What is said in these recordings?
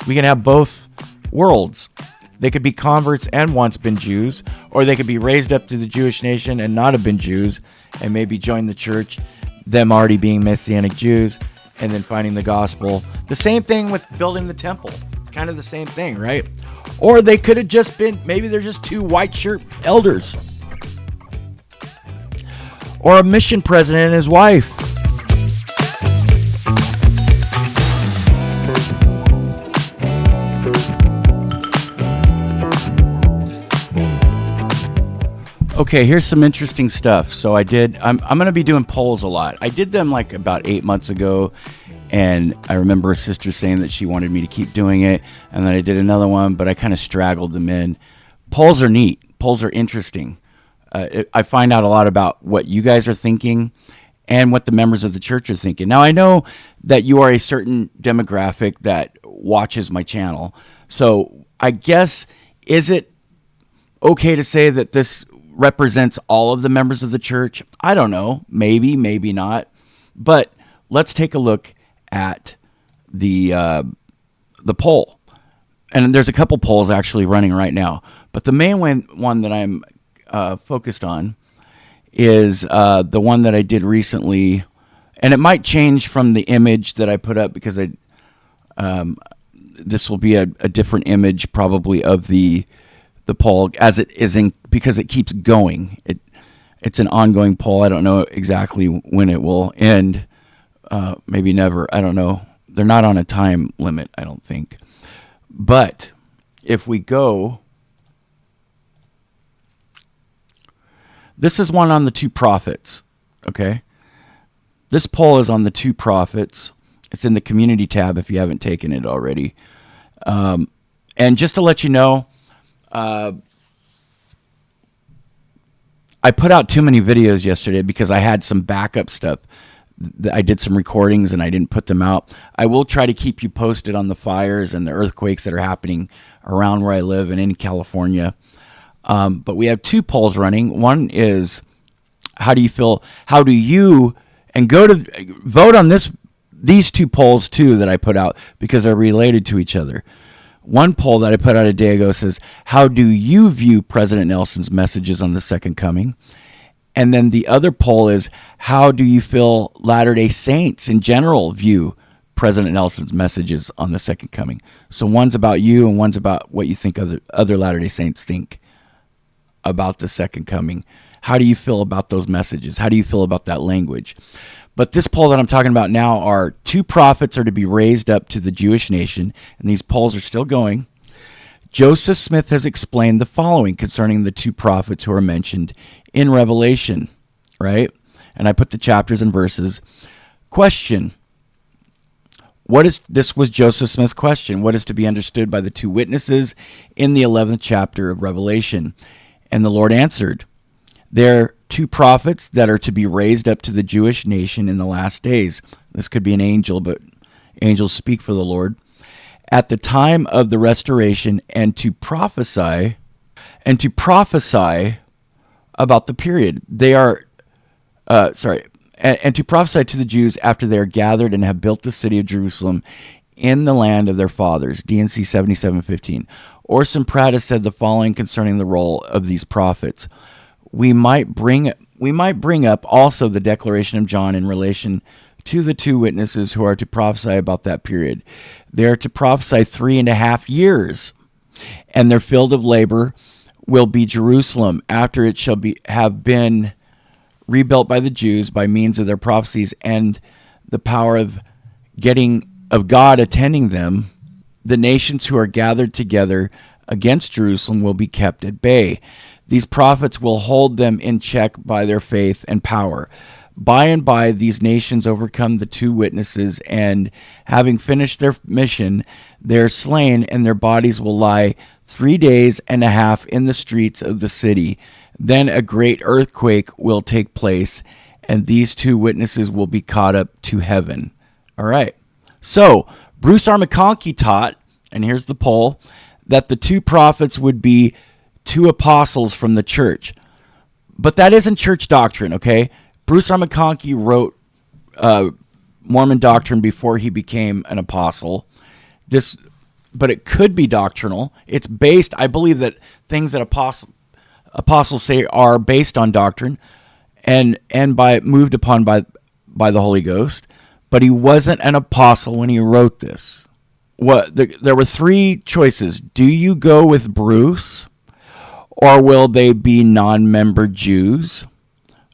We can have both worlds. They could be converts and once been Jews, or they could be raised up to the Jewish nation and not have been Jews and maybe join the church, them already being Messianic Jews, and then finding the gospel. The same thing with building the temple. Kind of the same thing, right? Or they could have just been, maybe they're just two white shirt elders. Or a mission president and his wife. Okay, here's some interesting stuff. So I'm going to be doing polls a lot. I did them like about 8 months ago, and I remember a sister saying that she wanted me to keep doing it, and then I did another one, but I kind of straggled them in. Polls are neat. Polls are interesting. I find out a lot about what you guys are thinking and what the members of the church are thinking. Now, I know that you are a certain demographic that watches my channel. So I guess, is it okay to say that this represents all of the members of the church? I don't know. Maybe, maybe not. But let's take a look at the poll. And there's a couple polls actually running right now. But the main one that I'm focused on is the one that I did recently. And it might change from the image that I put up because this will be a different image probably of the poll as it is because it keeps going. It's an ongoing poll. I don't know exactly when it will end. Maybe never. I don't know. They're not on a time limit, I don't think. But if we go, this is one on the two prophets. Okay. This poll is on the two prophets. It's in the community tab if you haven't taken it already. And just to let you know, I put out too many videos yesterday because I had some backup stuff. I did some recordings and I didn't put them out. I will try to keep you posted on the fires and the earthquakes that are happening around where I live and in California. But we have two polls running. One is, how do you feel? How do you, and go to vote on these two polls too that I put out because they're related to each other. One poll that I put out a day ago says, how do you view President Nelson's messages on the second coming? And then the other poll is, how do you feel Latter-day Saints in general view President Nelson's messages on the second coming? So one's about you and one's about what you think other Latter-day Saints think about the second coming. How do you feel about those messages? How do you feel about that language? But this poll that I'm talking about now are two prophets are to be raised up to the Jewish nation, and these polls are still going. Joseph Smith has explained the following concerning the two prophets who are mentioned in Revelation, right? And I put the chapters and verses. Question. This was Joseph Smith's question. What is to be understood by the two witnesses in the 11th chapter of Revelation? And the Lord answered, they're two prophets that are to be raised up to the Jewish nation in the last days. This could be an angel, but angels speak for the Lord. At the time of the restoration, and to prophesy about the period. They are, and to prophesy to the Jews after they are gathered and have built the city of Jerusalem in the land of their fathers. DNC 7715. Orson Pratt has said the following concerning the role of these prophets. We might bring up also the declaration of John in relation to the two witnesses who are to prophesy about that period. They are to prophesy 3.5 years, and their field of labor will be Jerusalem after it shall have been rebuilt by the Jews by means of their prophecies and the power of God attending them. The nations who are gathered together against Jerusalem will be kept at bay. These prophets will hold them in check by their faith and power. By and by, these nations overcome the two witnesses, and having finished their mission, they are slain, and their bodies will lie 3.5 days in the streets of the city. Then a great earthquake will take place, and these two witnesses will be caught up to heaven. All right. So Bruce R. McConkie taught, and here's the poll, that the two prophets would be two apostles from the church. But that isn't church doctrine, okay? Bruce R. McConkie wrote Mormon doctrine before he became an apostle. This but it could be doctrinal. It's based, I believe that things that apostles say are based on doctrine and moved upon by the Holy Ghost. But he wasn't an apostle when he wrote this. There were three choices. Do you go with Bruce, or will they be non-member Jews?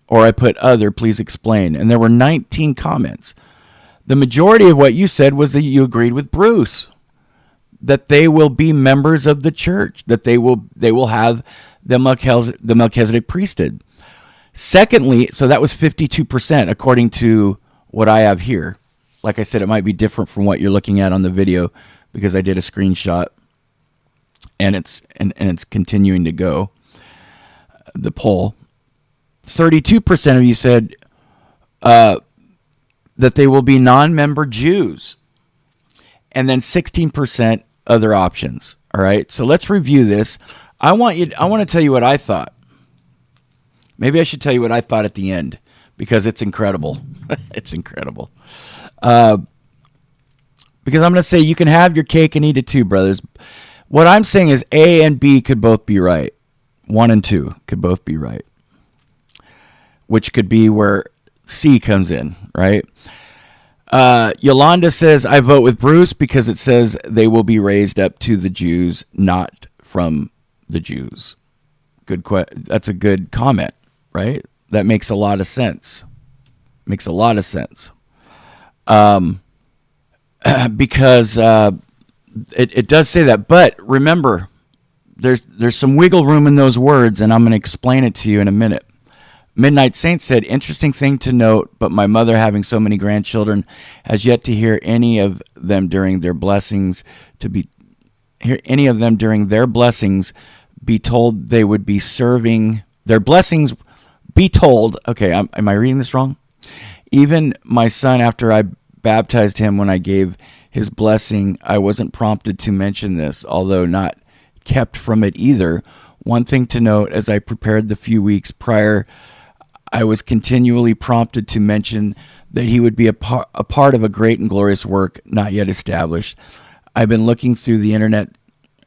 Or I put other, please explain. And there were 19 comments. The majority of what you said was that you agreed with Bruce, that they will be members of the church, that they will have the Melchizedek priesthood. Secondly, so that was 52% according to what I have here. Like I said, it might be different from what you're looking at on the video because I did a screenshot and it's continuing to go. The poll. 32% of you said that they will be non-member Jews. And then 16% other options. All right. So let's review this. I want to tell you what I thought. Maybe I should tell you what I thought at the end because it's incredible. It's incredible. Because I'm going to say you can have your cake and eat it too, brothers. What I'm saying is A and B could both be right. 1 and 2 could both be right. Which could be where C comes in, right? Yolanda says, I vote with Bruce because it says they will be raised up to the Jews, not from the Jews. That's a good comment, right? That makes a lot of sense. Makes a lot of sense. Because it does say that. But remember, there's some wiggle room in those words, and I'm going to explain it to you in a minute. Midnight Saint said, interesting thing to note, but my mother, having so many grandchildren, has yet to hear any of them during their blessings be told they would be serving their blessings. Be told, okay, am I reading this wrong? Even my son, after I baptized him, when I gave his blessing, I wasn't prompted to mention this, although not kept from it either. One thing to note, as I prepared the few weeks prior, I was continually prompted to mention that he would be a part of a great and glorious work not yet established. I've been looking through the internet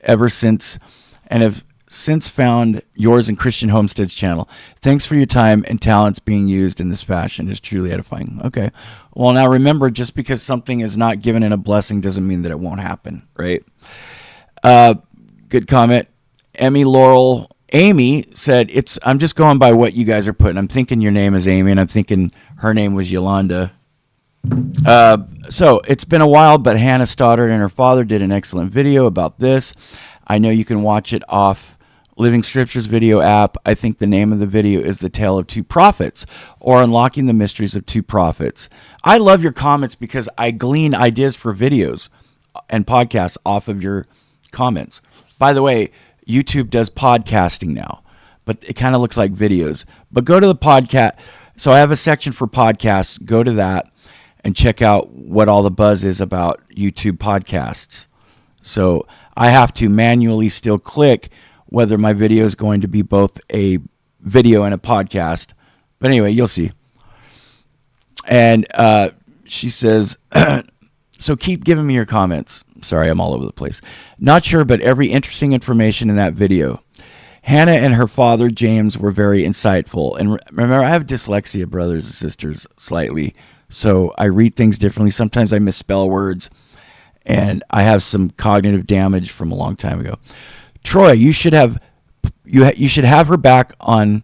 ever since and have since found yours and Christian Homestead's channel. Thanks for your time and talents being used in this fashion. Is truly edifying. Okay. Well, now remember, just because something is not given in a blessing doesn't mean that it won't happen, right? Good comment. Amy said, I'm just going by what you guys are putting. I'm thinking your name is Amy, and I'm thinking her name was Yolanda. So it's been a while, but Hannah Stoddard and her father did an excellent video about this. I know you can watch it off Living Scriptures video app. I think the name of the video is The Tale of Two Prophets, or Unlocking the Mysteries of Two Prophets. I love your comments because I glean ideas for videos and podcasts off of your comments. By the way, YouTube does podcasting now, but it kind of looks like videos. But go to the podcast. So I have a section for podcasts. Go to that and check out what all the buzz is about YouTube podcasts. So I have to manually still click whether my video is going to be both a video and a podcast. But anyway, you'll see. And she says, so keep giving me your comments. Sorry, I'm all over the place. Not sure, but every interesting information in that video. Hannah and her father, James, were very insightful. And remember, I have dyslexia, brothers and sisters, slightly. So I read things differently. Sometimes I misspell words. And I have some cognitive damage from a long time ago. Troy, you should have her back on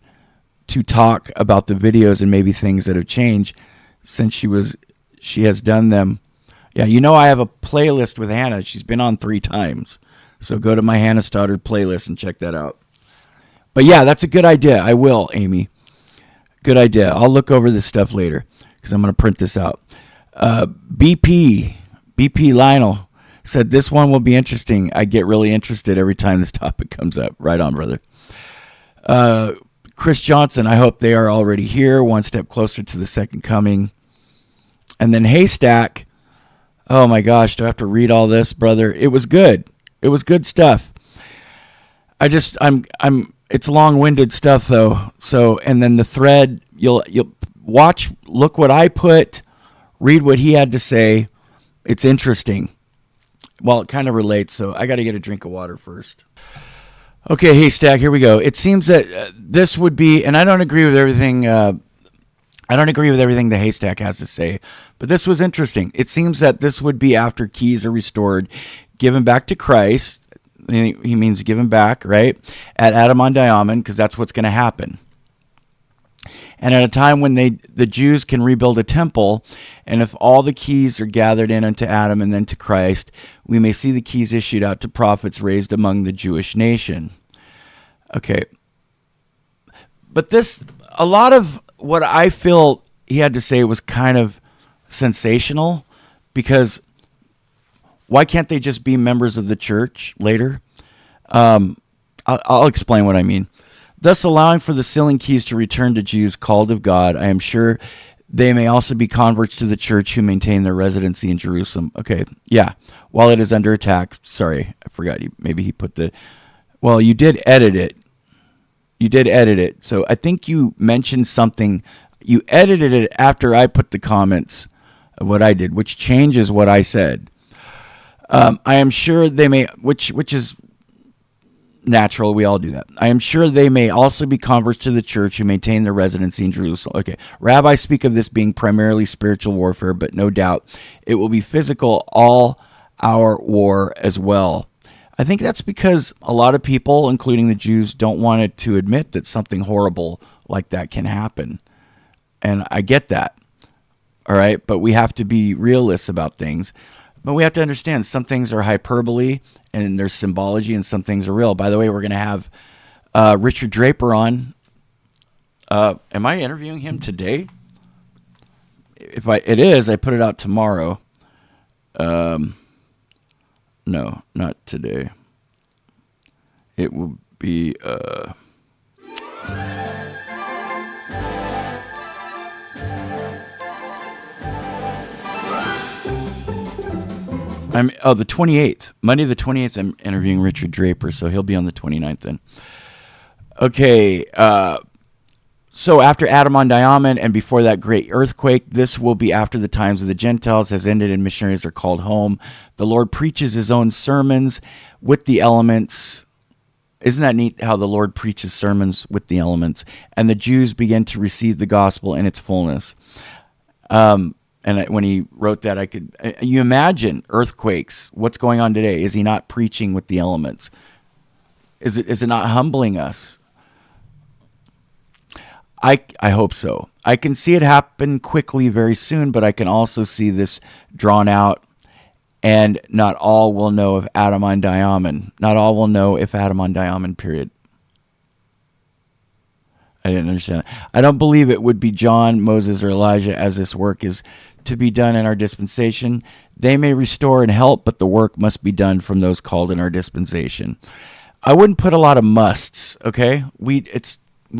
to talk about the videos and maybe things that have changed since she has done them. Yeah, I have a playlist with Hannah. She's been on 3 times. So go to my Hannah Stoddard playlist and check that out. But yeah, that's a good idea. I will, Amy. Good idea. I'll look over this stuff later because I'm going to print this out. BP Lionel said, this one will be interesting. I get really interested every time this topic comes up. Right on, brother. Chris Johnson, I hope they are already here, one step closer to the second coming. And then Haystack, oh my gosh, do I have to read all this, brother? It was good. It was good stuff. It's long-winded stuff though. So, and then the thread, you'll watch, look what I put, read what he had to say. It's interesting. Well, it kind of relates, so I got to get a drink of water first. Okay, Haystack, here we go. It seems that this would be, and I don't agree with everything. I don't agree with everything the Haystack has to say, but this was interesting. It seems that this would be after keys are restored, given back to Christ. He means given back, right? At Adam-on-Diamond, because that's what's going to happen. And at a time when the Jews can rebuild a temple, and if all the keys are gathered in unto Adam and then to Christ, we may see the keys issued out to prophets raised among the Jewish nation. Okay. But a lot of what I feel he had to say was kind of sensational, because why can't they just be members of the church later? I'll explain what I mean. Thus allowing for the sealing keys to return to Jews called of God, I am sure they may also be converts to the church who maintain their residency in Jerusalem. Okay, yeah. While it is under attack, sorry, I forgot. Maybe he put well, you did edit it. You did edit it. So I think you mentioned something. You edited it after I put the comments of what I did, which changes what I said. I am sure they may, which is natural. We all do that. I am sure they may also be converts to the church who maintain their residency in Jerusalem. Okay. Rabbis speak of this being primarily spiritual warfare, but no doubt it will be physical, all our war as well. I think that's because a lot of people, including the Jews, don't want it to admit that something horrible like that can happen. And I get that. All right. But we have to be realists about things. But we have to understand some things are hyperbole and there's symbology, and some things are real. By the way, we're going to have Richard Draper on. Am I interviewing him today? If it is, I put it out tomorrow. No, not today. It will be. The 28th. Monday the 28th, I'm interviewing Richard Draper, so he'll be on the 29th then. Okay, so after Adam-on-Diamond and before that great earthquake, this will be after the times of the Gentiles has ended and missionaries are called home. The Lord preaches his own sermons with the elements. Isn't that neat how the Lord preaches sermons with the elements? And the Jews begin to receive the gospel in its fullness. And when he wrote that, you imagine earthquakes. What's going on today? Is he not preaching with the elements? Is it not humbling us? I hope so. I can see it happen quickly very soon, but I can also see this drawn out, and not all will know if Adam-on-Diamond. Not all will know if Adam-on-Diamond, period. I didn't understand that. I don't believe it would be John, Moses, or Elijah, as this work is to be done in our dispensation. They may restore and help, but the work must be done from those called in our dispensation. I wouldn't put a lot of musts, okay? We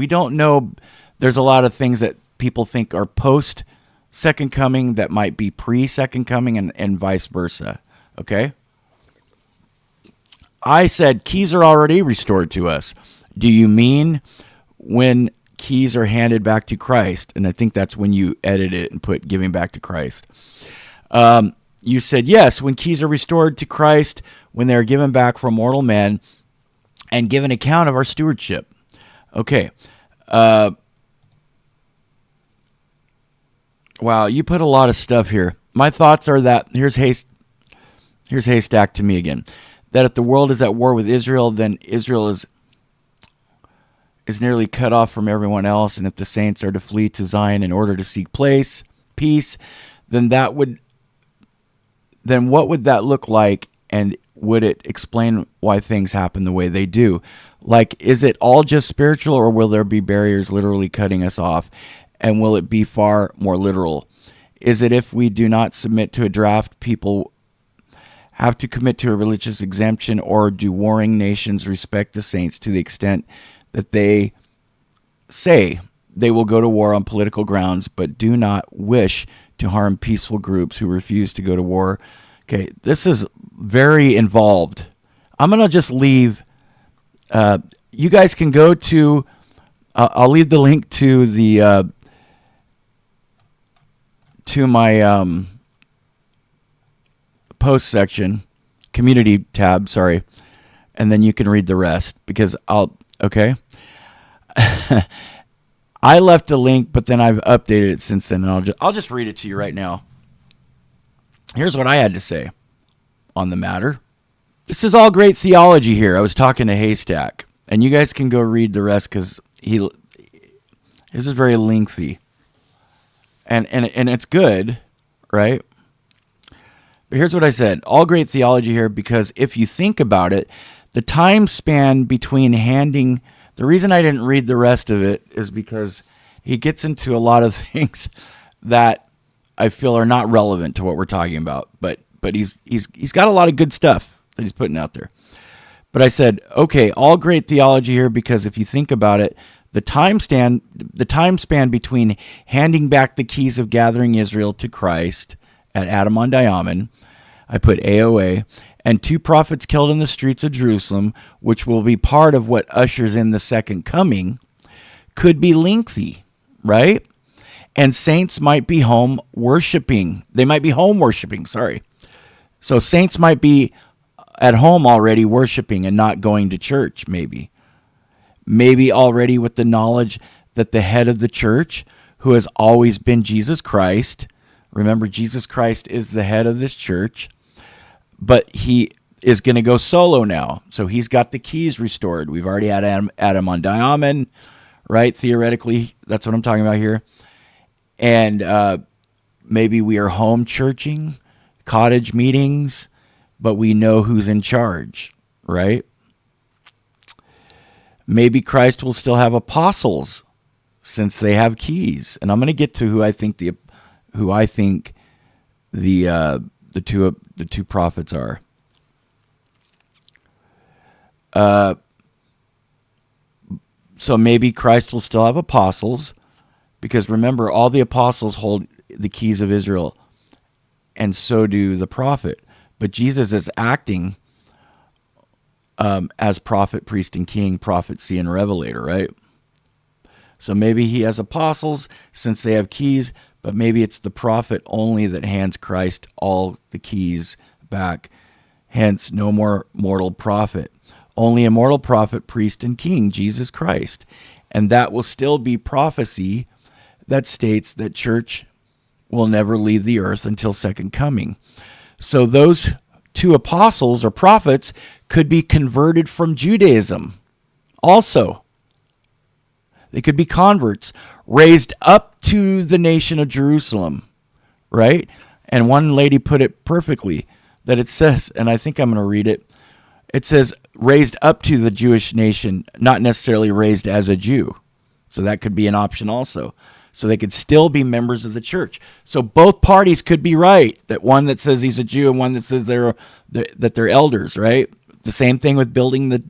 don't know. There's a lot of things that people think are post second coming that might be pre second coming, and vice versa, okay? I said keys are already restored to us. Do you mean when keys are handed back to Christ? And I think that's when you edit it and put giving back to Christ. You said, yes, when keys are restored to Christ, when they are given back from mortal men and given account of our stewardship. Okay. Wow, you put a lot of stuff here. My thoughts are that, here's Haystack to me again, that if the world is at war with Israel, then Israel is nearly cut off from everyone else, and if the saints are to flee to Zion in order to seek peace, then what would that look like, and would it explain why things happen the way they do? Like, is it all just spiritual, or will there be barriers literally cutting us off, and will it be far more literal? Is it if we do not submit to a draft, people have to commit to a religious exemption, or do warring nations respect the saints to the extent that they say they will go to war on political grounds, but do not wish to harm peaceful groups who refuse to go to war? Okay, this is very involved. I'm going to just leave. You guys can go to, I'll leave the link to my post section community tab, sorry, and then you can read the rest because okay. I left a link, but then I've updated it since then, and I'll just read it to you right now. Here's what I had to say on the matter. This is all great theology here. I was talking to Haystack, and you guys can go read the rest because this is very lengthy, and it's good, right? But here's what I said. All great theology here because if you think about it, the time span between handing... The reason I didn't read the rest of it is because he gets into a lot of things that I feel are not relevant to what we're talking about. But he's got a lot of good stuff that he's putting out there. But I said, okay, all great theology here because if you think about it, the time span between handing back the keys of gathering Israel to Christ at Adam-on-Diamond, I put AOA, and 2 prophets killed in the streets of Jerusalem, which will be part of what ushers in the second coming, could be lengthy, right? And saints might be home worshiping. They might be home worshiping, sorry. So saints might be at home already worshiping and not going to church, maybe. Maybe already with the knowledge that the head of the church, who has always been Jesus Christ, remember Jesus Christ is the head of this church, but he is going to go solo now. So he's got the keys restored. We've already had Adam-on-Diamond, right? Theoretically, that's what I'm talking about here. And maybe we are home churching, cottage meetings, but we know who's in charge, right? Maybe Christ will still have apostles since they have keys. And I'm going to get to who I think the two prophets are. So maybe Christ will still have apostles, because remember, all the apostles hold the keys of Israel, and so do the prophet. But Jesus is acting as prophet, priest, and king, prophet, seer, and revelator, right? So maybe he has apostles since they have keys, but maybe it's the prophet only that hands Christ all the keys back. Hence, no more mortal prophet. Only a mortal prophet, priest, and king, Jesus Christ. And that will still be prophecy that states that church will never leave the earth until second coming. So those 2 apostles or prophets could be converted from Judaism also. They could be converts, raised up to the nation of Jerusalem, right? And one lady put it perfectly, that it says, and I think I'm going to read it, it says, raised up to the Jewish nation, not necessarily raised as a Jew. So that could be an option also. So they could still be members of the church. So both parties could be right, that one that says he's a Jew and one that says that they're elders, right? The same thing with building the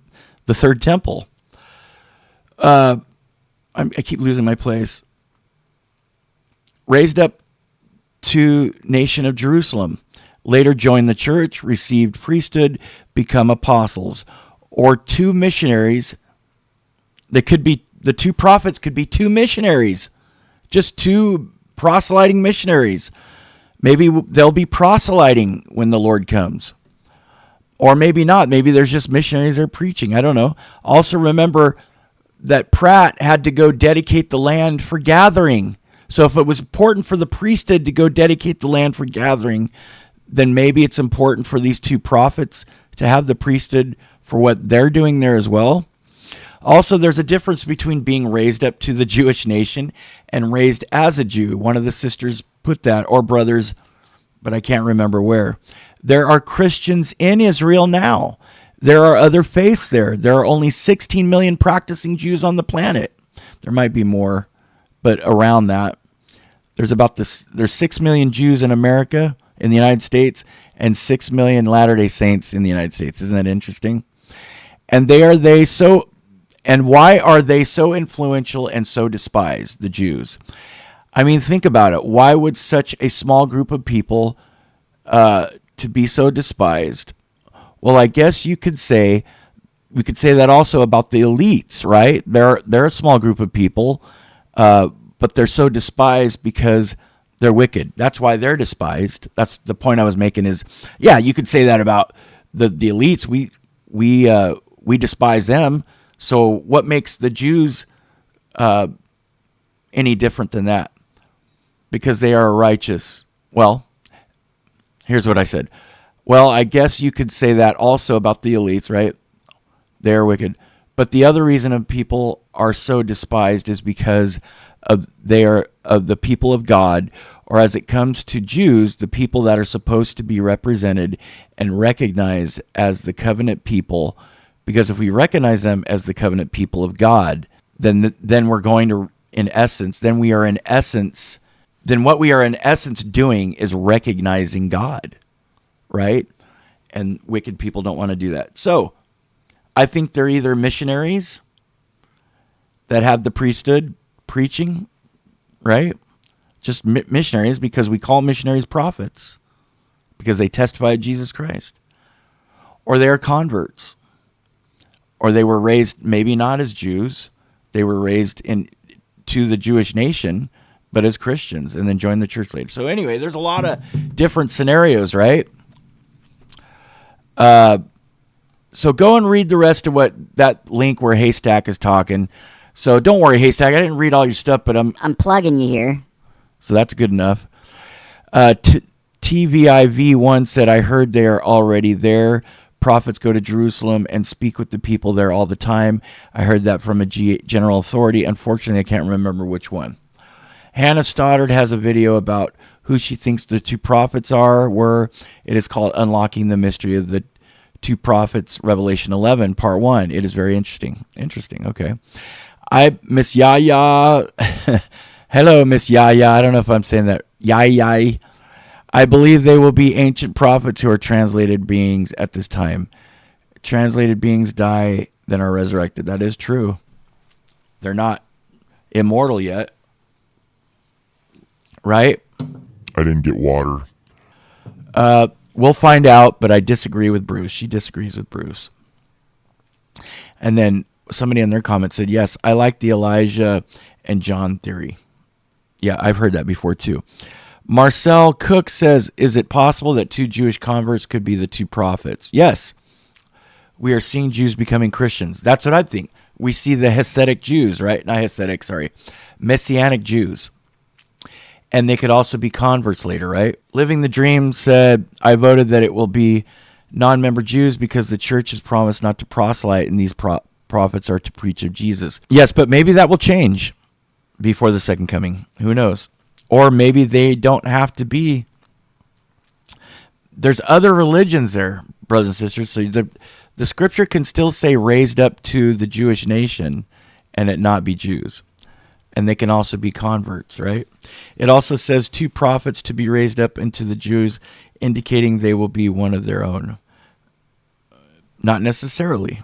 third temple. I keep losing my place. Raised up to nation of Jerusalem. Later joined the church, received priesthood, become apostles. Or 2 missionaries. They could be, the 2 prophets could be 2 missionaries. Just 2 proselyting missionaries. Maybe they'll be proselyting when the Lord comes. Or maybe not. Maybe there's just missionaries that are preaching. I don't know. Also remember that Pratt had to go dedicate the land for gathering. So if it was important for the priesthood to go dedicate the land for gathering, then maybe it's important for these 2 prophets to have the priesthood for what they're doing there as well. Also, there's a difference between being raised up to the Jewish nation and raised as a Jew. One of the sisters put that, or brothers, but I can't remember where. There are Christians in Israel now. There are other faiths there. There are only 16 million practicing Jews on the planet. There might be more, but around that. There's 6 million Jews in America, in the United States, and 6 million Latter-day Saints in the United States. Isn't that interesting? And why are they so influential and so despised, the Jews? I mean, think about it. Why would such a small group of people to be so despised? Well, I guess we could say that also about the elites, right? They're a small group of people, but they're so despised because they're wicked. That's why they're despised. That's the point I was making is, yeah, you could say that about the elites, we despise them. So what makes the Jews any different than that? Because they are righteous. Well, here's what I said. Well, I guess you could say that also about the elites, right? They're wicked. But the other reason of people are so despised is because they are of the people of God, or as it comes to Jews, the people that are supposed to be represented and recognized as the covenant people. Because if we recognize them as the covenant people of God, then we're going to, then what we are in essence doing is recognizing God, right? And wicked people don't want to do that. So I think they're either missionaries that have the priesthood preaching, right? Just missionaries, because we call missionaries prophets because they testify of Jesus Christ. Or they are converts. Or they were raised maybe not as Jews. They were raised to the Jewish nation, but as Christians, and then joined the church later. So anyway, there's a lot of different scenarios, right? So go and read the rest of what that link where Haystack is talking. So don't worry, Haystack, I didn't read all your stuff, but I'm plugging you here. So that's good enough. TVIV1 said, I heard they are already there. Prophets go to Jerusalem and speak with the people there all the time. I heard that from a general authority. Unfortunately, I can't remember which one. Hannah Stoddard has a video about who she thinks the two prophets were. It is called Unlocking the Mystery of the Two Prophets, Revelation 11, Part 1. It is very interesting. Interesting, okay. Miss Yaya... Hello, Miss Yaya. I don't know if I'm saying that. Yaya. I believe they will be ancient prophets who are translated beings at this time. Translated beings die, then are resurrected. That is true. They're not immortal yet. Right? I didn't get water. We'll find out, but I disagree with Bruce. She disagrees with Bruce. And then somebody in their comment said, yes, I like the Elijah and John theory. Yeah, I've heard that before too. Marcel Cook says, is it possible that two Jewish converts could be the two prophets? Yes. We are seeing Jews becoming Christians. That's what I think. We see the Hasidic Jews, right? Not Hasidic, sorry. Messianic Jews. And they could also be converts later, right? Living the Dream said, I voted that it will be non-member Jews because the church has promised not to proselyte and these prophets are to preach of Jesus. Yes, but maybe that will change before the second coming. Who knows? Or maybe they don't have to be. There's other religions there, brothers and sisters. So the scripture can still say raised up to the Jewish nation and it not be Jews. And they can also be converts, right? It also says two prophets to be raised up into the Jews, indicating they will be one of their own. Not necessarily.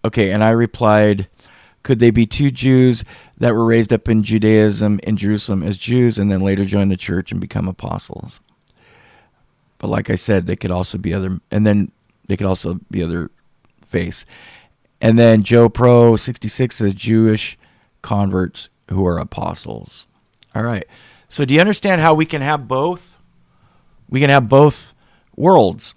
Okay, and I replied, could they be two Jews that were raised up in Judaism in Jerusalem as Jews and then later join the church and become apostles? But like I said, they could also be other faiths. And then Joe Pro 66 says Jewish converts who are apostles. All right. So do you understand how we can have both? We can have both worlds.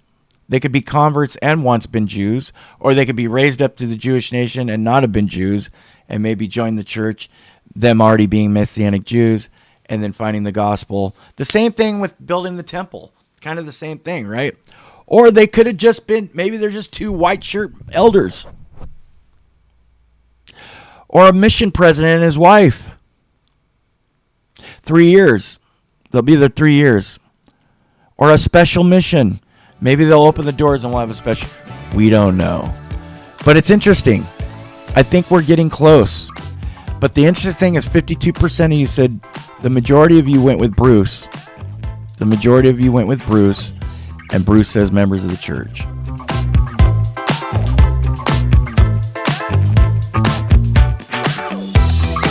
They could be converts and once been Jews, or they could be raised up to the Jewish nation and not have been Jews and maybe join the church, them already being Messianic Jews, and then finding the gospel. The same thing with building the temple. Kind of the same thing, right? Or they could have just been, maybe they're just two white shirt elders. Or a mission president and his wife. 3 years. They'll be there 3 years. Or a special mission. Maybe they'll open the doors and we'll have a special. We don't know. But it's interesting. I think we're getting close. But the interesting thing is 52% of you said the majority of you went with Bruce. The majority of you went with Bruce. And Bruce says members of the church.